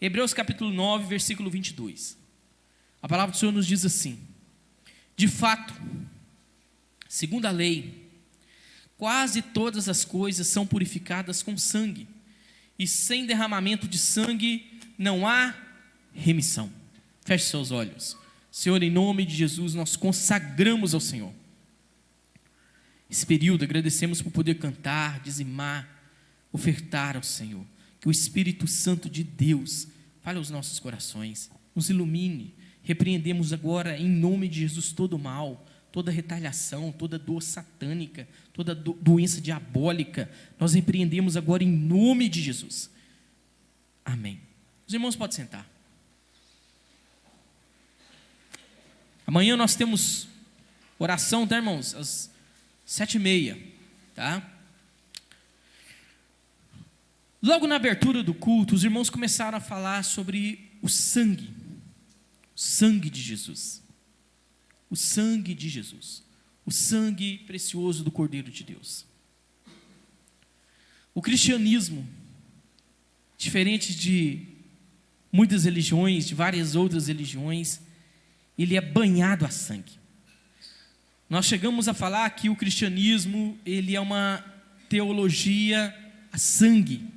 Hebreus capítulo 9, versículo 22. A palavra do Senhor nos diz assim: de fato, segundo a lei, quase todas as coisas são purificadas com sangue, e sem derramamento de sangue não há remissão. Feche seus olhos. Senhor, em nome de Jesus, nós consagramos ao Senhor esse período. Agradecemos por poder cantar, dizimar, ofertar ao Senhor. Que o Espírito Santo de Deus fale aos nossos corações, nos ilumine. Repreendemos agora em nome de Jesus todo mal, toda retaliação, toda dor satânica, toda doença diabólica. Nós repreendemos agora em nome de Jesus. Amém. Os irmãos podem sentar. Amanhã nós temos oração, tá, irmãos? Às 7h30, tá? Logo na abertura do culto, os irmãos começaram a falar sobre o sangue de Jesus. O sangue de Jesus. O sangue precioso do Cordeiro de Deus. O cristianismo, diferente de muitas religiões, de várias outras religiões, ele é banhado a sangue. Nós chegamos a falar que o cristianismo, ele é uma teologia a sangue.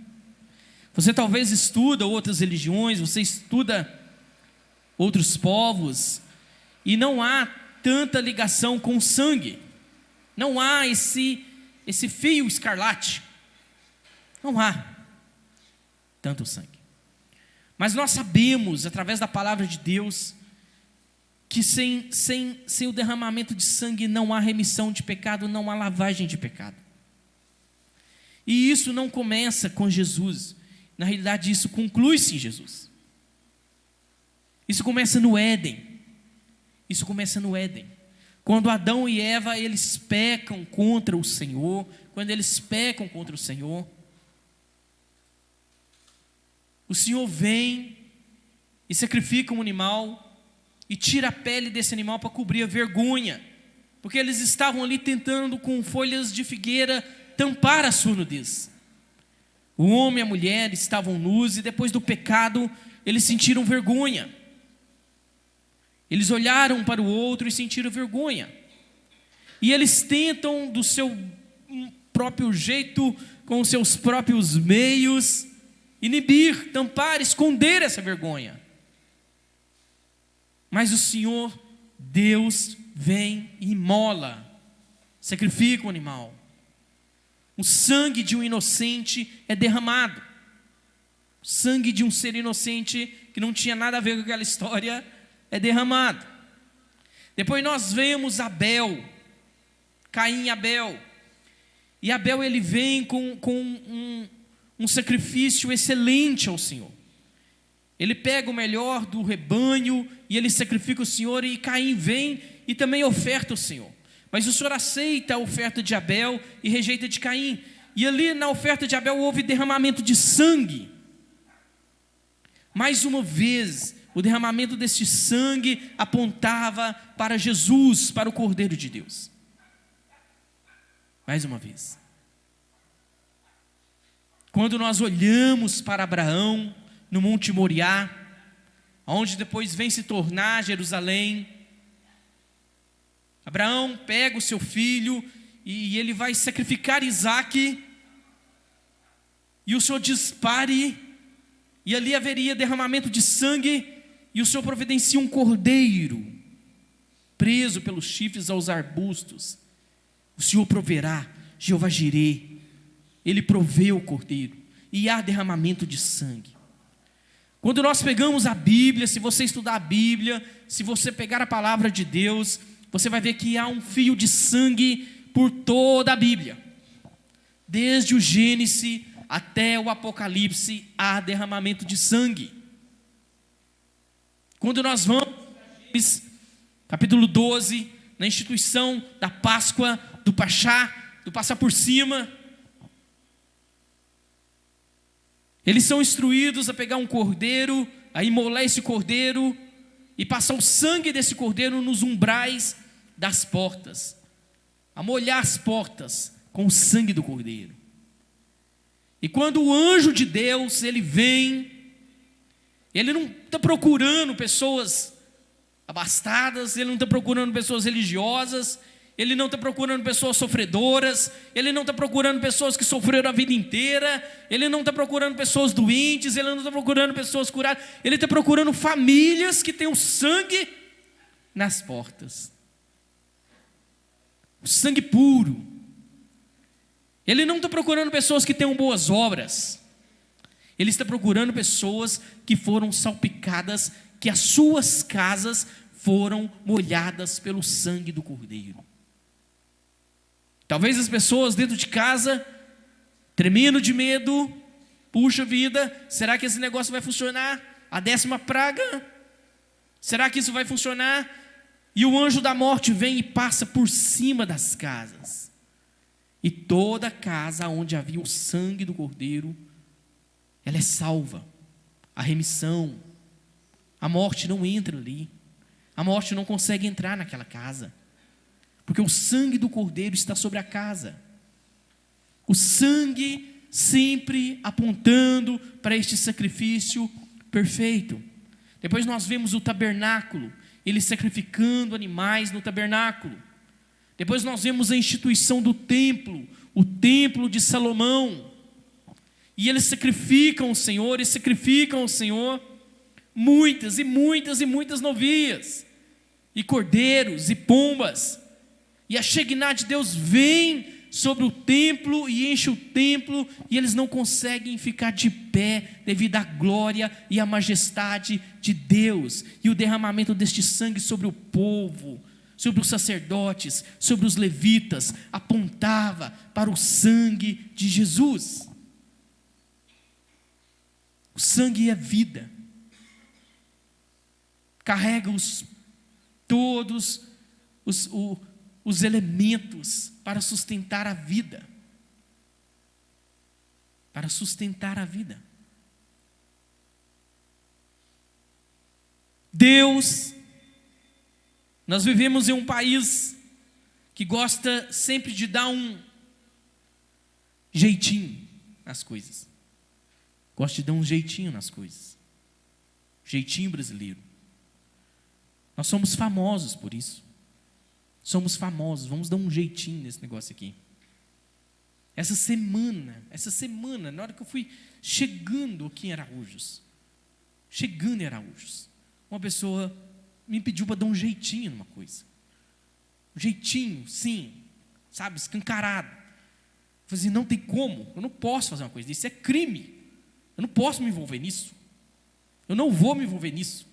Você talvez estuda outras religiões, você estuda outros povos, e não há tanta ligação com o sangue. Não há esse fio escarlate. Não há tanto sangue. Mas nós sabemos, através da palavra de Deus, que sem o derramamento de sangue não há remissão de pecado, não há lavagem de pecado. E isso não começa com Jesus. Na realidade, isso conclui-se em Jesus. Isso começa no Éden. Isso começa no Éden. Quando Adão e Eva, eles pecam contra o Senhor. Quando eles pecam contra o Senhor vem e sacrifica um animal e tira a pele desse animal para cobrir a vergonha, porque eles estavam ali tentando com folhas de figueira tampar a sua nudez. O homem e a mulher estavam nus, e depois do pecado eles sentiram vergonha. Eles olharam para o outro e sentiram vergonha, e eles tentam do seu próprio jeito, com os seus próprios meios, inibir, tampar, esconder essa vergonha. Mas o Senhor Deus vem e imola, sacrifica o animal. O sangue de um inocente é derramado. O sangue de um ser inocente, que não tinha nada a ver com aquela história, é derramado. Depois nós vemos Abel, Caim e Abel. E Abel, ele vem com um sacrifício excelente ao Senhor. Ele pega o melhor do rebanho e ele sacrifica o Senhor, e Caim vem e também oferta o Senhor. Mas o Senhor aceita a oferta de Abel e rejeita de Caim. E ali na oferta de Abel houve derramamento de sangue. Mais uma vez, o derramamento deste sangue apontava para Jesus, para o Cordeiro de Deus. Mais uma vez. Quando nós olhamos para Abraão no Monte Moriá, onde depois vem se tornar Jerusalém, Abraão pega o seu filho e ele vai sacrificar Isaque, e o Senhor diz: pare, e ali haveria derramamento de sangue, e o Senhor providencia um cordeiro preso pelos chifres aos arbustos. O Senhor proverá, Jeová Jirê, ele provê o cordeiro, e há derramamento de sangue. Quando nós pegamos a Bíblia, se você estudar a Bíblia, se você pegar a palavra de Deus, você vai ver que há um fio de sangue por toda a Bíblia. Desde o Gênesis até o Apocalipse, há derramamento de sangue. Quando nós vamos para Gênesis, capítulo 12, na instituição da Páscoa, do Pachá, do passar por cima, eles são instruídos a pegar um cordeiro, a imolar esse cordeiro e passar o sangue desse cordeiro nos umbrais das portas, a molhar as portas com o sangue do cordeiro. E quando o anjo de Deus, ele vem Ele não está procurando pessoas abastadas, Ele não está procurando pessoas religiosas, Ele não está procurando pessoas sofredoras, Ele não está procurando pessoas que sofreram a vida inteira, Ele não está procurando pessoas doentes, Ele não está procurando pessoas curadas, Ele está procurando famílias que tenham sangue nas portas, o sangue puro. Ele não está procurando pessoas que tenham boas obras, Ele está procurando pessoas que foram salpicadas, que as suas casas foram molhadas pelo sangue do Cordeiro. Talvez as pessoas dentro de casa, tremendo de medo, puxa vida, será que esse negócio vai funcionar? A 10ª praga? Será que isso vai funcionar? E o anjo da morte vem e passa por cima das casas. E toda casa onde havia o sangue do Cordeiro, ela é salva. A remissão, a morte não entra ali. A morte não consegue entrar naquela casa. Porque o sangue do Cordeiro está sobre a casa. O sangue sempre apontando para este sacrifício perfeito. Depois nós vemos o tabernáculo, ele sacrificando animais no tabernáculo. Depois nós vemos a instituição do templo, o templo de Salomão. E eles sacrificam o Senhor, muitas e muitas e muitas novias, e cordeiros e pombas. E a Shekinah de Deus vem sobre o templo e enche o templo, e eles não conseguem ficar de pé devido à glória e à majestade de Deus, e o derramamento deste sangue sobre o povo, sobre os sacerdotes, sobre os levitas, apontava para o sangue de Jesus. O sangue é vida, carrega todos os elementos para sustentar a vida. Para sustentar a vida. Deus, nós vivemos em um país que gosta sempre de dar um jeitinho nas coisas. Gosta de dar um jeitinho nas coisas. Jeitinho brasileiro. Nós somos famosos por isso. Somos famosos, vamos dar um jeitinho nesse negócio aqui. Essa semana, na hora que eu fui chegando aqui em Araújos, uma pessoa me pediu para dar um jeitinho numa coisa. Um jeitinho, sim, sabe, escancarado. Eu falei assim, não tem como, eu não posso fazer uma coisa disso, isso é crime. Eu não posso me envolver nisso. Eu não vou me envolver nisso.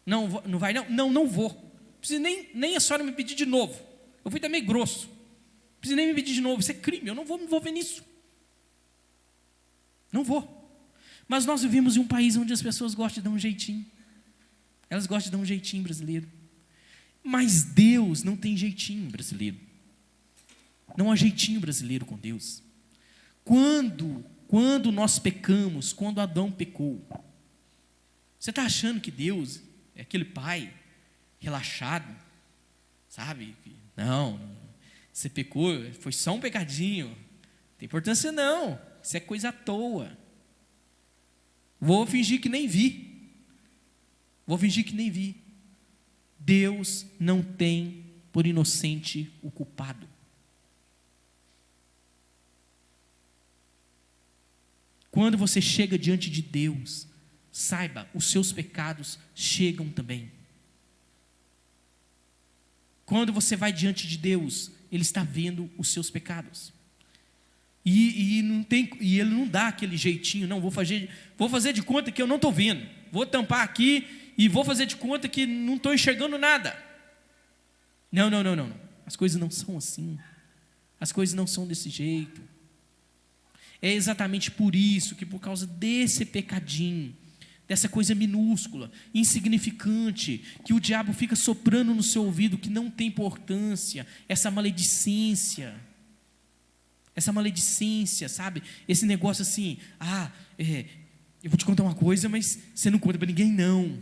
Não vai não? Não vou. Não precisa nem a senhora me pedir de novo. Eu fui também grosso. Não precisa nem me pedir de novo, isso é crime, eu não vou me envolver nisso. Não vou. Mas nós vivemos em um país onde as pessoas gostam de dar um jeitinho. Elas gostam de dar um jeitinho brasileiro. Mas Deus não tem jeitinho brasileiro. Não há jeitinho brasileiro com Deus. Quando nós pecamos, quando Adão pecou, você está achando que Deus é aquele pai relaxado, sabe? Não, você pecou, foi só um pecadinho, não tem importância não, isso é coisa à toa. Vou fingir que nem vi. Deus não tem por inocente o culpado. Quando você chega diante de Deus, saiba, os seus pecados chegam também. Quando você vai diante de Deus, Ele está vendo os seus pecados. E Ele não dá aquele jeitinho, não, vou fazer de conta que eu não estou vendo. Vou tampar aqui e vou fazer de conta que não estou enxergando nada. Não. As coisas não são assim. As coisas não são desse jeito. É exatamente por isso que, por causa desse pecadinho, dessa coisa minúscula, insignificante, que o diabo fica soprando no seu ouvido, que não tem importância, essa maledicência, sabe? Esse negócio assim, eu vou te contar uma coisa, mas você não conta para ninguém não.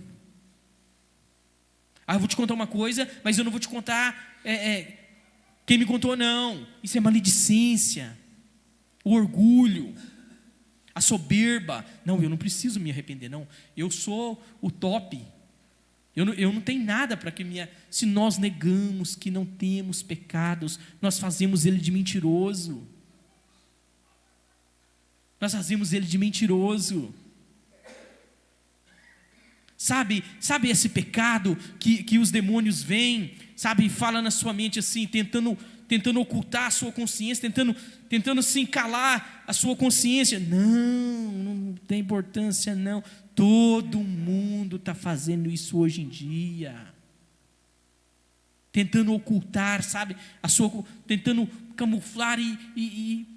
Eu vou te contar uma coisa, mas eu não vou te contar quem me contou não. Isso é maledicência, o orgulho, a soberba. Não, eu não preciso me arrepender, não. Eu sou o top. Eu não tenho nada para que me... Se nós negamos que não temos pecados, nós fazemos ele de mentiroso. Nós fazemos ele de mentiroso. Sabe esse pecado que os demônios vêm, sabe, e fala na sua mente assim, tentando ocultar a sua consciência, tentando assim calar a sua consciência. Não tem importância não. Todo mundo está fazendo isso hoje em dia. Tentando ocultar, sabe, tentando camuflar e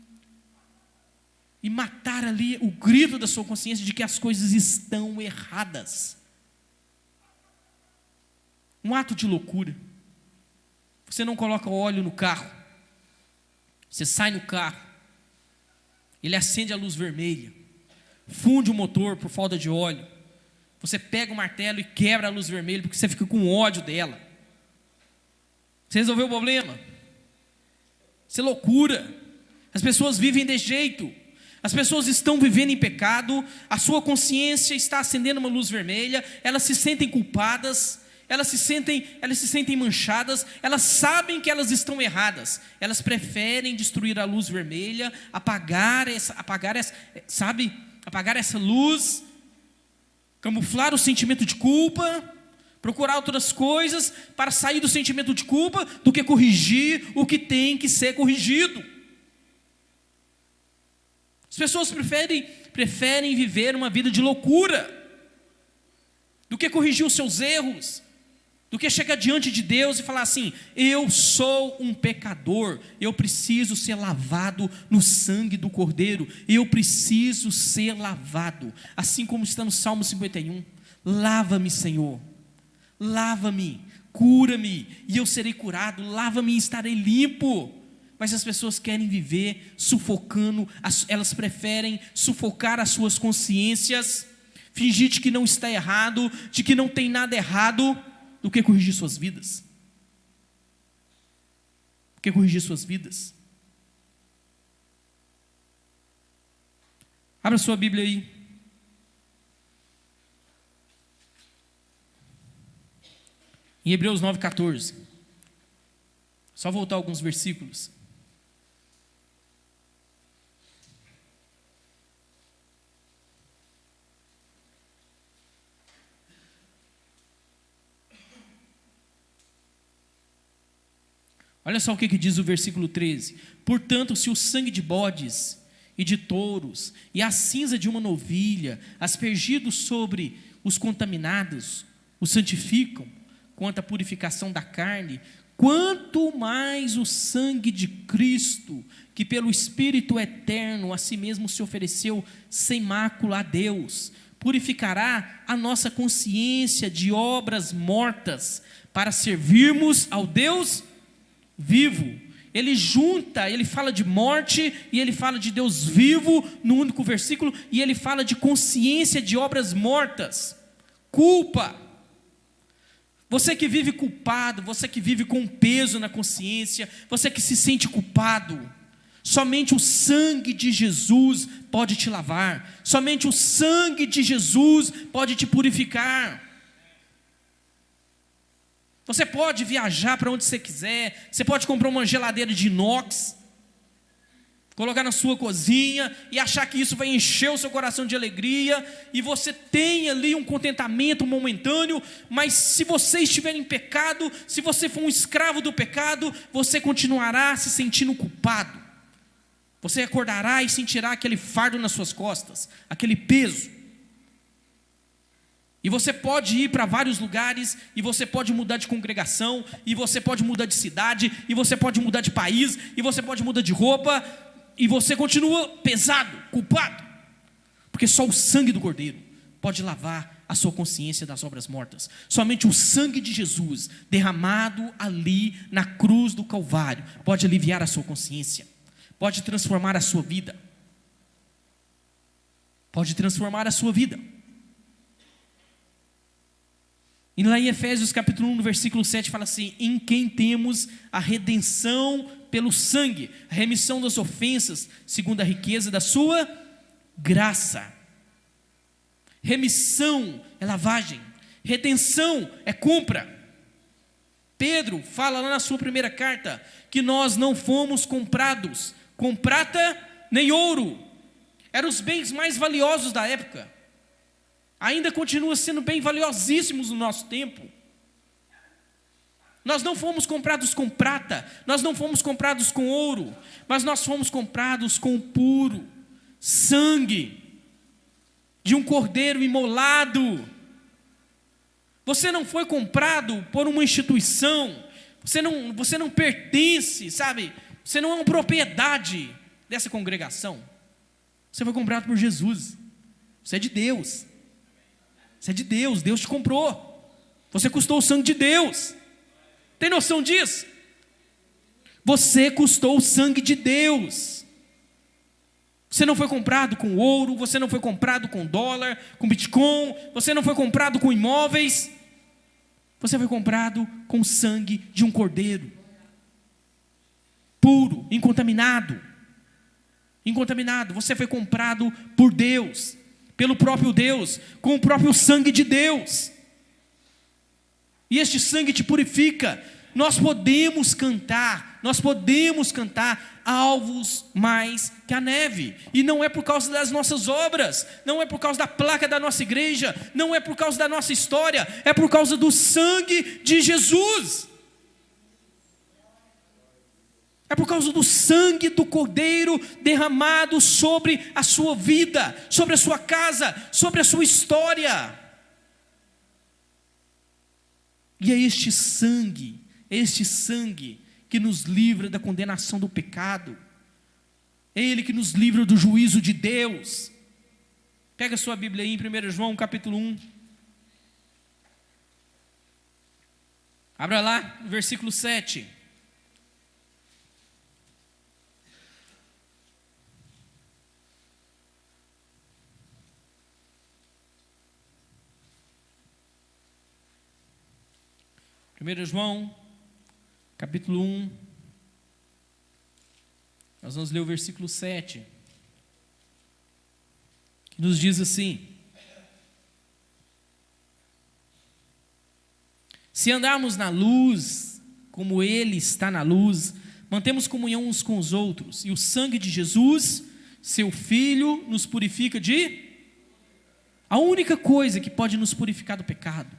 matar ali o grito da sua consciência de que as coisas estão erradas. Um ato de loucura. Você não coloca óleo no carro. Você sai no carro. Ele acende a luz vermelha. Funde o motor por falta de óleo. Você pega o martelo e quebra a luz vermelha porque você fica com ódio dela. Você resolveu o problema? Isso é loucura. As pessoas vivem desse jeito. As pessoas estão vivendo em pecado. A sua consciência está acendendo uma luz vermelha. Elas se sentem culpadas. Elas se sentem manchadas, elas sabem que elas estão erradas, elas preferem destruir a luz vermelha, apagar essa luz, camuflar o sentimento de culpa, procurar outras coisas para sair do sentimento de culpa, do que corrigir o que tem que ser corrigido. As pessoas preferem viver uma vida de loucura, do que corrigir os seus erros, do que chegar diante de Deus e falar assim: eu sou um pecador, eu preciso ser lavado no sangue do Cordeiro, eu preciso ser lavado, assim como está no Salmo 51, lava-me Senhor, lava-me, cura-me e eu serei curado, lava-me e estarei limpo. Mas as pessoas querem viver sufocando, elas preferem sufocar as suas consciências, fingir de que não está errado, de que não tem nada errado, do que corrigir suas vidas. Do que corrigir suas vidas. Abra sua Bíblia aí. Em Hebreus 9,14. Só voltar alguns versículos. Olha só o que diz o versículo 13. Portanto, se o sangue de bodes e de touros e a cinza de uma novilha, aspergidos sobre os contaminados, os santificam, quanto à purificação da carne, quanto mais o sangue de Cristo, que pelo Espírito eterno a si mesmo se ofereceu sem mácula a Deus, purificará a nossa consciência de obras mortas, para servirmos ao Deus vivo. Ele fala de morte e ele fala de Deus vivo no único versículo, e ele fala de consciência de obras mortas, culpa. Você que vive culpado, você que vive com peso na consciência, você que se sente culpado, somente o sangue de Jesus pode te lavar, somente o sangue de Jesus pode te purificar. Você pode viajar para onde você quiser, você pode comprar uma geladeira de inox, colocar na sua cozinha e achar que isso vai encher o seu coração de alegria, e você tem ali um contentamento momentâneo, mas se você estiver em pecado, se você for um escravo do pecado, você continuará se sentindo culpado. Você acordará e sentirá aquele fardo nas suas costas, aquele peso. E você pode ir para vários lugares, e você pode mudar de congregação, e você pode mudar de cidade, e você pode mudar de país, e você pode mudar de roupa, e você continua pesado, culpado, porque só o sangue do Cordeiro pode lavar a sua consciência das obras mortas. Somente o sangue de Jesus, derramado ali na cruz do Calvário, pode aliviar a sua consciência, pode transformar a sua vida, pode transformar a sua vida. E lá em Efésios capítulo 1, no versículo 7, fala assim: em quem temos a redenção pelo sangue, a remissão das ofensas, segundo a riqueza da sua graça. Remissão é lavagem. Redenção é compra. Pedro fala lá na sua primeira carta que nós não fomos comprados com prata nem ouro. Eram os bens mais valiosos da época. Ainda continua sendo bem valiosíssimos no nosso tempo. Nós não fomos comprados com prata, nós não fomos comprados com ouro, mas nós fomos comprados com o puro sangue de um cordeiro imolado. Você não foi comprado por uma instituição, você não pertence, sabe? Você não é uma propriedade dessa congregação. Você foi comprado por Jesus. Você é de Deus. Você é de Deus, Deus te comprou. Você custou o sangue de Deus. Tem noção disso? Você custou o sangue de Deus. Você não foi comprado com ouro, você não foi comprado com dólar, com Bitcoin, você não foi comprado com imóveis. Você foi comprado com o sangue de um cordeiro. Puro, incontaminado. Incontaminado. Você foi comprado por Deus, pelo próprio Deus, com o próprio sangue de Deus. E este sangue te purifica. Nós podemos cantar alvos mais que a neve. E não é por causa das nossas obras, não é por causa da placa da nossa igreja, não é por causa da nossa história, é por causa do sangue de Jesus. É por causa do sangue do Cordeiro derramado sobre a sua vida, sobre a sua casa, sobre a sua história. E é este sangue que nos livra da condenação do pecado. É Ele que nos livra do juízo de Deus. Pega a sua Bíblia aí em 1 João capítulo 1. Abra lá no versículo 7. Primeiro João, capítulo 1, nós vamos ler o versículo 7, que nos diz assim: se andarmos na luz, como Ele está na luz, mantemos comunhão uns com os outros, e o sangue de Jesus, seu Filho, nos purifica de... A única coisa que pode nos purificar do pecado,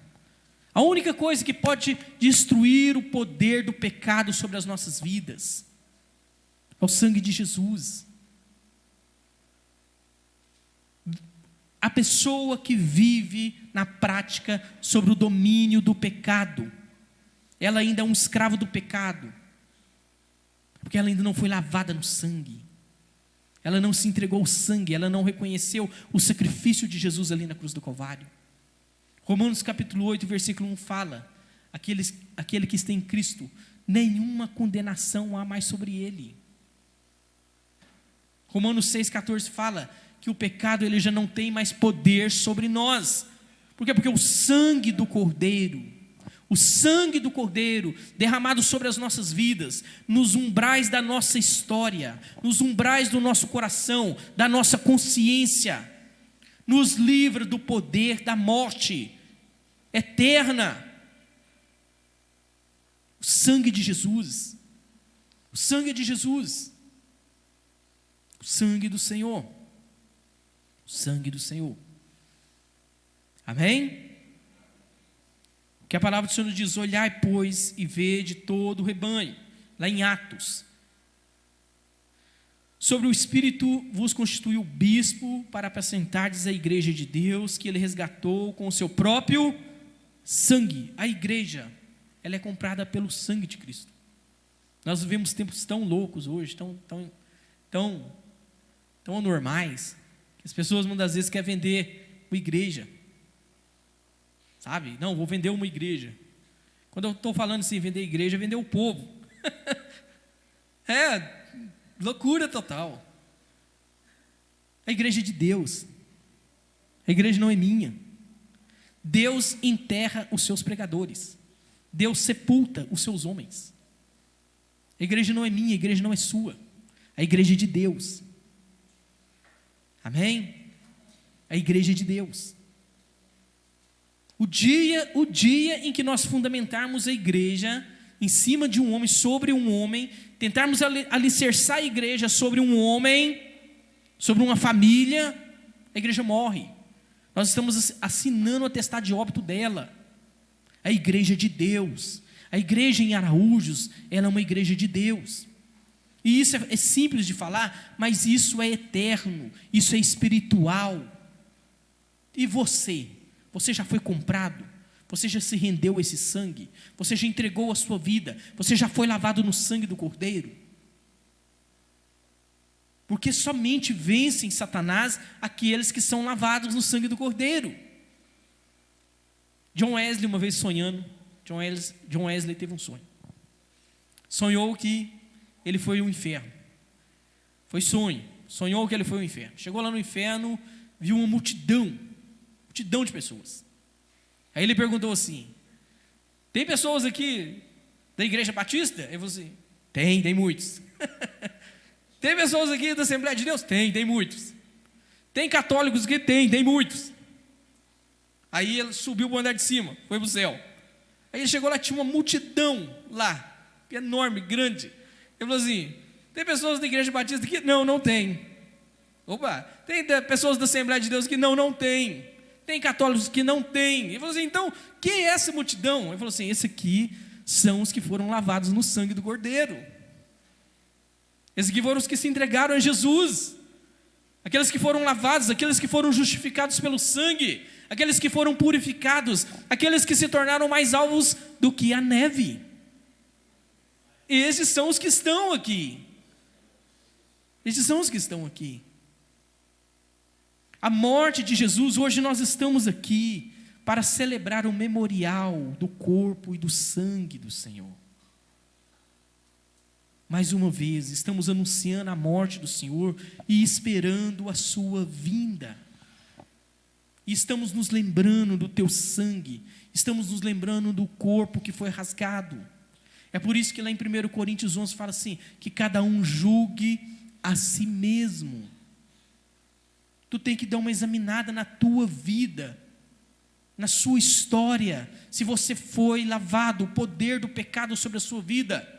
a única coisa que pode destruir o poder do pecado sobre as nossas vidas, é o sangue de Jesus. A pessoa que vive na prática sobre o domínio do pecado, ela ainda é um escravo do pecado, porque ela ainda não foi lavada no sangue, ela não se entregou ao sangue, ela não reconheceu o sacrifício de Jesus ali na cruz do Calvário. Romanos capítulo 8, versículo 1 fala: aquele que está em Cristo, nenhuma condenação há mais sobre ele. Romanos 6,14 fala que o pecado ele já não tem mais poder sobre nós. Por quê? Porque o sangue do Cordeiro derramado sobre as nossas vidas, nos umbrais da nossa história, nos umbrais do nosso coração, da nossa consciência, nos livra do poder da morte eterna. O sangue de Jesus, o sangue de Jesus, o sangue do Senhor, o sangue do Senhor. Amém? O que a palavra do Senhor nos diz: olhai, pois, e vede todo o rebanho, lá em Atos. Sobre o Espírito vos constituiu bispo para apacentardes a igreja de Deus, que Ele resgatou com o seu próprio sangue. A igreja, ela é comprada pelo sangue de Cristo. Nós vivemos tempos tão loucos hoje, tão anormais, que as pessoas muitas vezes querem vender uma igreja, sabe? Não, vou vender uma igreja. Quando eu estou falando assim, vender igreja, é vender o povo. Loucura total. A igreja é de Deus. A igreja não é minha. Deus enterra os seus pregadores. Deus sepulta os seus homens. A igreja não é minha, a igreja não é sua. A igreja é de Deus. Amém? A igreja de Deus. O dia em que nós fundamentarmos a igreja em cima de um homem, sobre um homem, tentarmos alicerçar a igreja sobre um homem, sobre uma família, a igreja morre. Nós estamos assinando o atestado de óbito dela. A igreja de Deus. A igreja em Araújos, ela é uma igreja de Deus. E isso é simples de falar, mas isso é eterno, isso é espiritual. E você já foi comprado? Você já se rendeu a esse sangue? Você já entregou a sua vida? Você já foi lavado no sangue do Cordeiro? Porque somente vencem Satanás aqueles que são lavados no sangue do Cordeiro. John Wesley, uma vez sonhando, John Wesley teve um sonho. Sonhou que ele foi ao inferno. Foi sonho. Sonhou que ele foi ao inferno. Chegou lá no inferno, viu uma multidão de pessoas. Aí ele perguntou assim: tem pessoas aqui da Igreja Batista? Ele falou assim: tem muitos. Tem pessoas aqui da Assembleia de Deus? Tem muitos. Tem católicos aqui? Tem muitos. Aí ele subiu para o andar de cima, foi para o céu. Aí ele chegou lá, tinha uma multidão lá, enorme, grande. Ele falou assim: tem pessoas da Igreja Batista aqui? Não tem. Opa, tem pessoas da Assembleia de Deus que não tem. Tem católicos que não tem. Ele falou assim: então, quem é essa multidão? Ele falou assim: esse aqui são os que foram lavados no sangue do Cordeiro. Esses aqui foram os que se entregaram a Jesus. Aqueles que foram lavados, aqueles que foram justificados pelo sangue, aqueles que foram purificados, aqueles que se tornaram mais alvos do que a neve. Esses são os que estão aqui. Esses são os que estão aqui. A morte de Jesus, hoje nós estamos aqui para celebrar o memorial do corpo e do sangue do Senhor. Mais uma vez, estamos anunciando a morte do Senhor e esperando a sua vinda. E estamos nos lembrando do teu sangue, estamos nos lembrando do corpo que foi rasgado. É por isso que lá em 1 Coríntios 11 fala assim, que cada um julgue a si mesmo. Tu tem que dar uma examinada na tua vida, na sua história, se você foi lavado, o poder do pecado sobre a sua vida.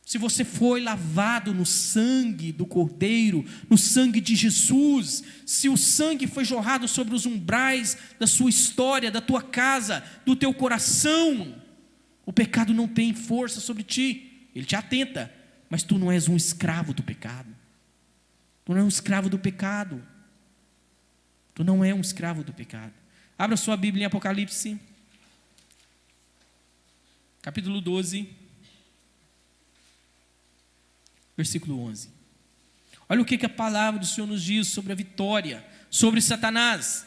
Se você foi lavado no sangue do Cordeiro, no sangue de Jesus, se o sangue foi jorrado sobre os umbrais da sua história, da tua casa, do teu coração, o pecado não tem força sobre ti. Ele te atenta, mas tu não és um escravo do pecado. Tu não é um escravo do pecado. Tu não é um escravo do pecado. Abra sua Bíblia em Apocalipse, capítulo 12, versículo 11. Olha o que a palavra do Senhor nos diz sobre a vitória, sobre Satanás.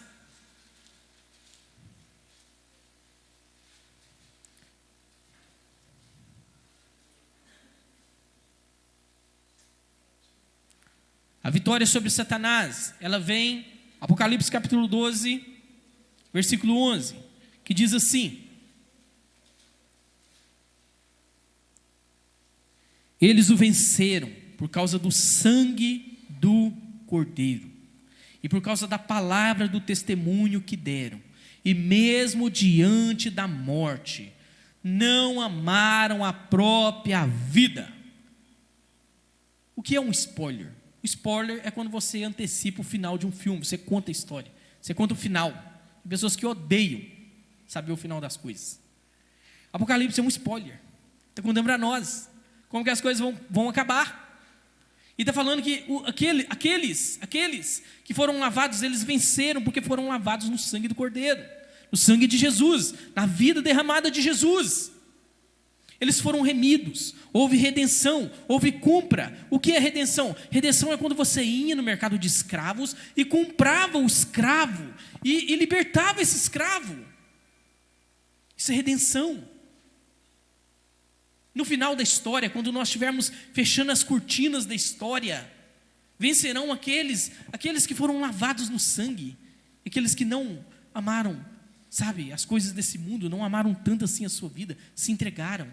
A vitória sobre Satanás, ela vem, Apocalipse capítulo 12, versículo 11, que diz assim: eles o venceram por causa do sangue do Cordeiro e por causa da palavra do testemunho que deram, e mesmo diante da morte, não amaram a própria vida. O que é um spoiler? O spoiler é quando você antecipa o final de um filme, você conta a história, você conta o final. Tem pessoas que odeiam saber o final das coisas. Apocalipse é um spoiler, está contando para nós como que as coisas vão acabar. E está falando que aqueles que foram lavados, eles venceram porque foram lavados no sangue do Cordeiro, no sangue de Jesus, na vida derramada de Jesus. Eles foram remidos, houve redenção, houve compra. O que é redenção? Redenção é quando você ia no mercado de escravos e comprava o escravo e libertava esse escravo. Isso é redenção. No final da história, quando nós estivermos fechando as cortinas da história, vencerão aqueles que foram lavados no sangue, aqueles que não amaram, sabe, as coisas desse mundo, não amaram tanto assim a sua vida, se entregaram,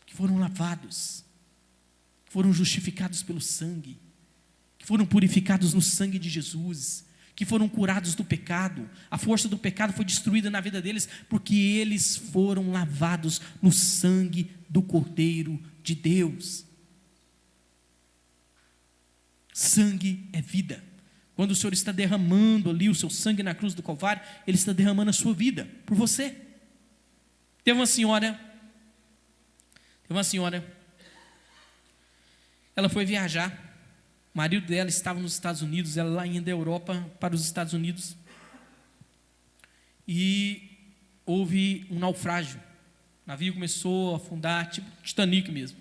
que foram lavados, foram justificados pelo sangue, que foram purificados no sangue de Jesus, que foram curados do pecado. A força do pecado foi destruída na vida deles, porque eles foram lavados no sangue do Cordeiro de Deus. Sangue é vida. Quando o Senhor está derramando ali o seu sangue na cruz do Calvário, Ele está derramando a sua vida por você. Teve uma senhora, ela foi viajar, o marido dela estava nos Estados Unidos, ela lá indo da Europa para os Estados Unidos, e houve um naufrágio. O navio começou a afundar, tipo Titanic mesmo,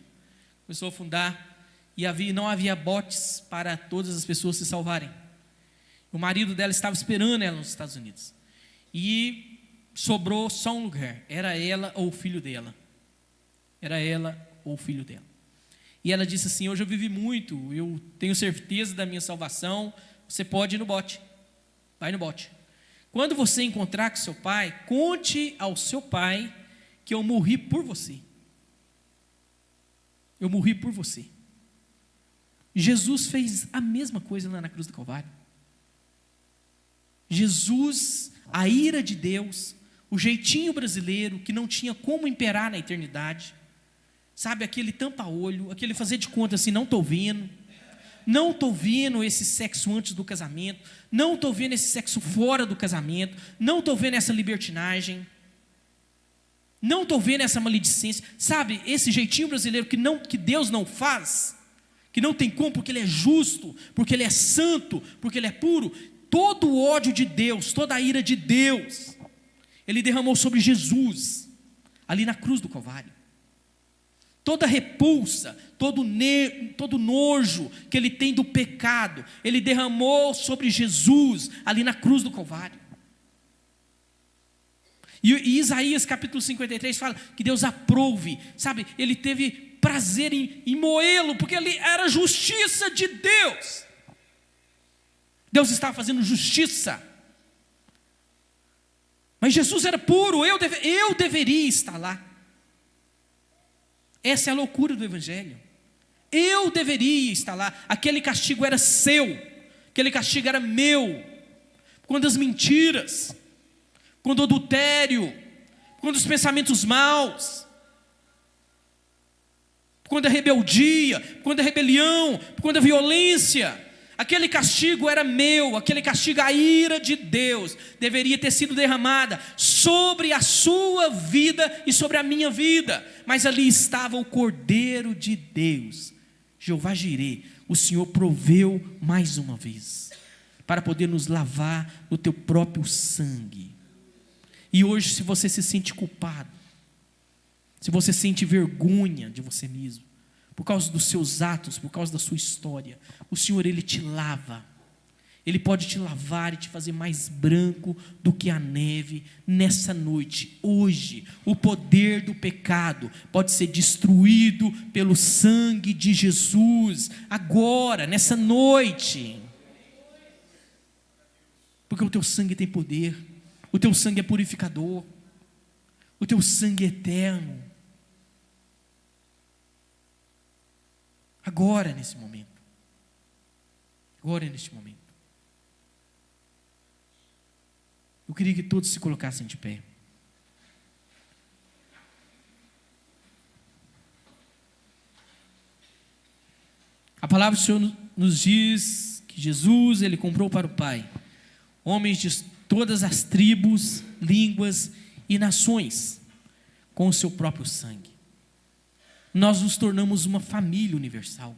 começou a afundar, e não havia botes para todas as pessoas se salvarem. O marido dela estava esperando ela nos Estados Unidos, e sobrou só um lugar, era ela ou o filho dela. E ela disse assim: hoje eu vivi muito, eu tenho certeza da minha salvação, você pode ir no bote, vai no bote. Quando você encontrar com seu pai, conte ao seu pai que eu morri por você. Eu morri por você. Jesus fez a mesma coisa lá na cruz do Calvário. Jesus, a ira de Deus, o jeitinho brasileiro que não tinha como imperar na eternidade, sabe, aquele tampa-olho, aquele fazer de conta assim: não estou vendo esse sexo antes do casamento, não estou vendo esse sexo fora do casamento, não estou vendo essa libertinagem, não estou vendo essa maledicência, sabe, esse jeitinho brasileiro que Deus não faz, que não tem como, porque Ele é justo, porque Ele é santo, porque Ele é puro. Todo o ódio de Deus, toda a ira de Deus, Ele derramou sobre Jesus, ali na cruz do Calvário. Toda repulsa, todo nojo que Ele tem do pecado, Ele derramou sobre Jesus, ali na cruz do Calvário. E Isaías capítulo 53 fala que Deus aprove, sabe, Ele teve prazer em moê-lo, porque Ele era justiça de Deus. Deus estava fazendo justiça. Mas Jesus era puro, eu deveria estar lá. Essa é a loucura do Evangelho. Eu deveria estar lá. Aquele castigo era seu, aquele castigo era meu. Quando as mentiras, quando o adultério, quando os pensamentos maus, quando a rebeldia, quando a rebelião, quando a violência, aquele castigo era meu, aquele castigo, a ira de Deus, deveria ter sido derramada sobre a sua vida e sobre a minha vida. Mas ali estava o Cordeiro de Deus, Jeová Jireh, o Senhor proveu mais uma vez, para poder nos lavar no teu próprio sangue. E hoje, se você se sente culpado, se você sente vergonha de você mesmo, por causa dos seus atos, por causa da sua história, o Senhor, Ele te lava. Ele pode te lavar e te fazer mais branco do que a neve nessa noite. Hoje, o poder do pecado pode ser destruído pelo sangue de Jesus, agora, nessa noite. Porque o teu sangue tem poder, o teu sangue é purificador, o teu sangue é eterno. Agora, nesse momento. Eu queria que todos se colocassem de pé. A palavra do Senhor nos diz que Jesus, Ele comprou para o Pai homens de todas as tribos, línguas e nações, com o seu próprio sangue. Nós nos tornamos uma família universal.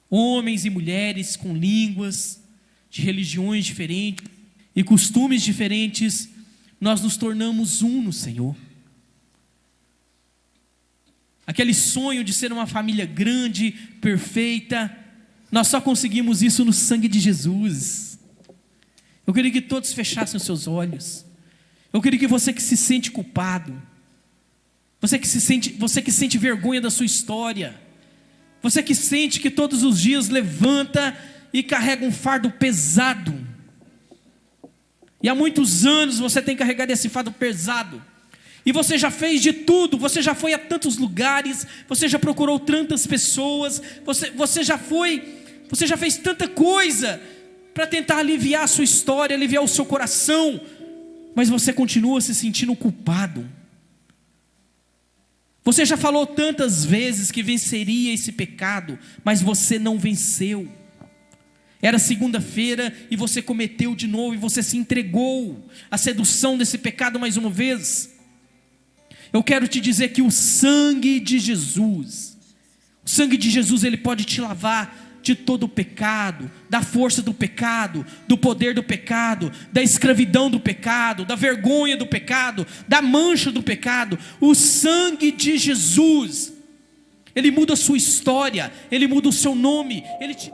Homens e mulheres com línguas, de religiões diferentes e costumes diferentes, nós nos tornamos um no Senhor. Aquele sonho de ser uma família grande, perfeita, nós só conseguimos isso no sangue de Jesus. Eu queria que todos fechassem os seus olhos. Eu queria que você que se sente culpado, você que sente vergonha da sua história, você que sente que todos os dias levanta e carrega um fardo pesado, e há muitos anos você tem carregado esse fardo pesado, E você já fez de tudo, você já foi a tantos lugares, você já procurou tantas pessoas, você já fez tanta coisa para tentar aliviar a sua história, aliviar o seu coração, mas você continua se sentindo culpado. Você já falou tantas vezes que venceria esse pecado, mas você não venceu. Era segunda-feira e você cometeu de novo, e você se entregou à sedução desse pecado mais uma vez. Eu quero te dizer que o sangue de Jesus, ele pode te lavar de todo o pecado, da força do pecado, do poder do pecado, da escravidão do pecado, da vergonha do pecado, da mancha do pecado. O sangue de Jesus, ele muda a sua história, ele muda o seu nome, ele te...